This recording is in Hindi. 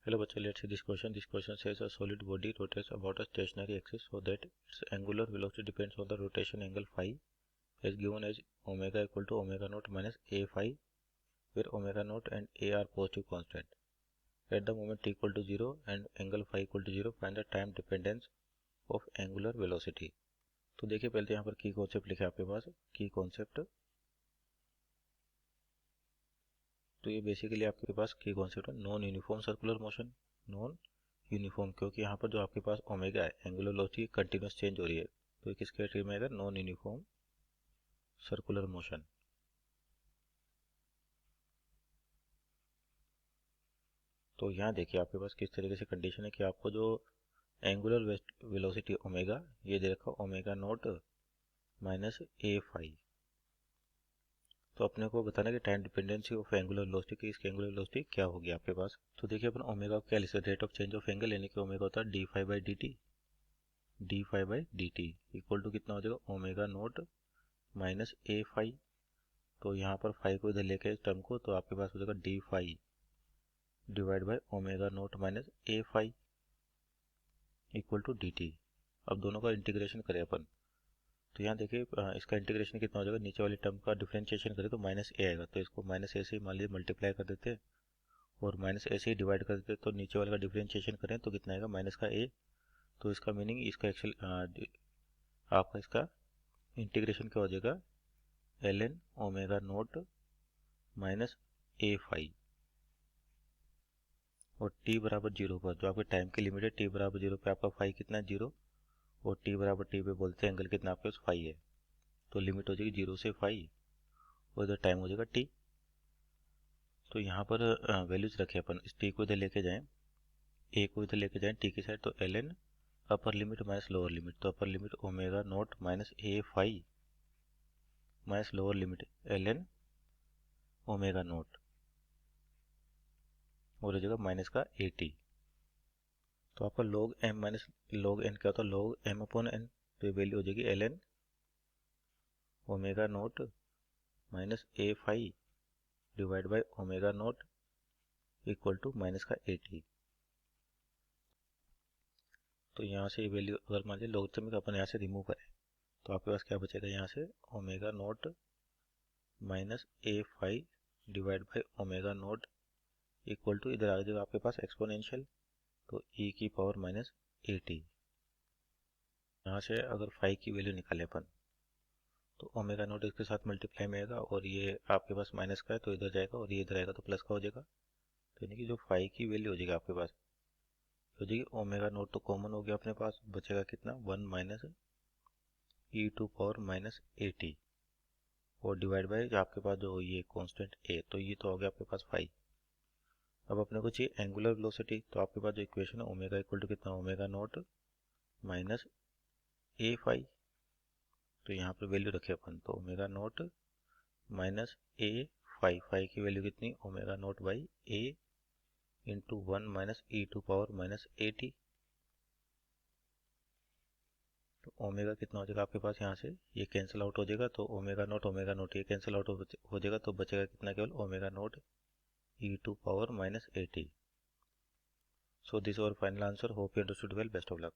Hello बच्चों, let's see this question. This question says a solid body rotates about a stationary axis so that its angular velocity depends on the rotation angle phi as given as omega equal to omega naught minus a phi, where omega naught and a are positive constant. At the moment t equal to 0 and angle phi equal to 0, find the time dependence of angular velocity. तो देखिए पहले तो यहाँ पर की कॉन्सेप्ट लिखा है आपके पास, की कॉन्सेप्ट। तो ये बेसिकली आपके पास की कॉन्सेप्ट है non uniform circular motion, non uniform, क्योंकि यहाँ पर जो आपके पास ओमेगा है एंगुलर वेलोसिटी कंटिन्यूस चेंज हो रही है, तो ये किसके कैटेगरी में आएगा? Non uniform circular motion. तो यहाँ देखिए आपके पास किस तरीके से कंडीशन है कि आपको जो एंगुलर वेलोसिटी ओमेगा, ये दे रखा ओमेगा नॉट माइनस ए फाई। तो अपने को बताना कि time dependency of angular velocity की, इसकी एंगुलर वेलोसिटी क्या होगी आपके पास। तो देखिए अपन ओमेगा को क्या लिख सकते हैं? Rate of change of angle, यानी कि ओमेगा होता है d phi by d t, d phi by d t equal to कितना हो जाएगा? ओमेगा नॉट माइनस ए फाई। तो यहाँ पर फाई को इधर लेके इस टर्म को, तो आपके पास हो जाएगा d phi divide by omega naught minus A phi equal to d t. अब दोनों का इंटीग्रेशन करें अपन, तो यहाँ देखिए इसका इंटीग्रेशन कितना हो जाएगा? नीचे वाली टर्म का डिफरेंशिएशन करें तो माइनस ए आएगा, तो इसको माइनस ए से मान लीजिए मल्टीप्लाई कर देते हैं और माइनस ए से ही डिवाइड कर देते हैं, तो नीचे वाले का डिफरेंशिएशन करें तो कितना आएगा? माइनस का ए। तो इसका मीनिंग, इसका एक्चुअल आपका इसका इंटीग्रेशन क्या हो जाएगा? L N omega naught minus ए फाई, और t बराबर जीरो पर जो आपके टाइम की लिमिट है, t बराबर जीरो पे आपका फाई कितना है? जीरो। और t बराबर t पे बोलते हैं एंगल कितना आपके पास? फाई है। तो लिमिट हो जाएगी जीरो से फाई और इधर टाइम हो जाएगा t। तो यहाँ पर वैल्यूज रखे अपन, इस t को इधर लेके जाएं, a को इधर लेके जाएं t की साइड, तो L N upper limit minus lower limit, तो upper limit omega naught minus ए phi minus lower limit L N omega naught, और हो जाएगा माइनस का ए टी। तो आपका log m माइनस log n क्या होता है? log m upon n। तो ये वैल्यू हो जाएगी l N omega naught minus A phi divide by omega naught equal to minus का ए टी। तो यहाँ से ये वैल्यू अगर मान लीजिए लॉगरिथमिक अपन यहाँ से रिमूव करें, तो आपके पास क्या बचेगा? यहाँ से omega naught minus A phi divide by omega naught equal to, इधर आ जाएगा आपके पास एक्सपोनेंशियल, तो e की पावर माइनस ए टी। यहाँ से अगर फाई की वैल्यू निकाले अपन, तो ओमेगा नोट इसके साथ मल्टीप्लाई में आएगा, और ये आपके पास माइनस का है तो इधर जाएगा, और ये इधर आएगा तो प्लस का हो जाएगा। तो यानी कि जो फाई की वैल्यू हो जाएगी आपके पास हो जाएगी ओमेगा नोट, तो कॉमन हो गया अपने पास, बचेगा कितना? One minus e to power minus a t, और डिवाइड बाई जो आपके पास जो ये कॉन्स्टेंट ए, तो ये तो हो गया आपके पास फाई। अब अपने को चाहिए एंगुलर वेलोसिटी, तो आपके पास जो इक्वेशन है ओमेगा इक्वल टू कितना? ओमेगा नोट माइनस ए फाई। तो यहाँ पर वैल्यू रखे अपन, तो ओमेगा नोट माइनस ए फाई, फाई की वैल्यू कितनी? Omega naught by a into one minus e to power minus a t. तो ओमेगा कितना हो जाएगा आपके पास? यहाँ से ये कैंसिल आउट हो जाएगा, तो ओमेगा नोट ये कैंसिल आउट हो जाएगा, तो बचेगा कितना? केवल omega naught e to power minus a t. So this our final answer. Hope you understood well. Best of luck.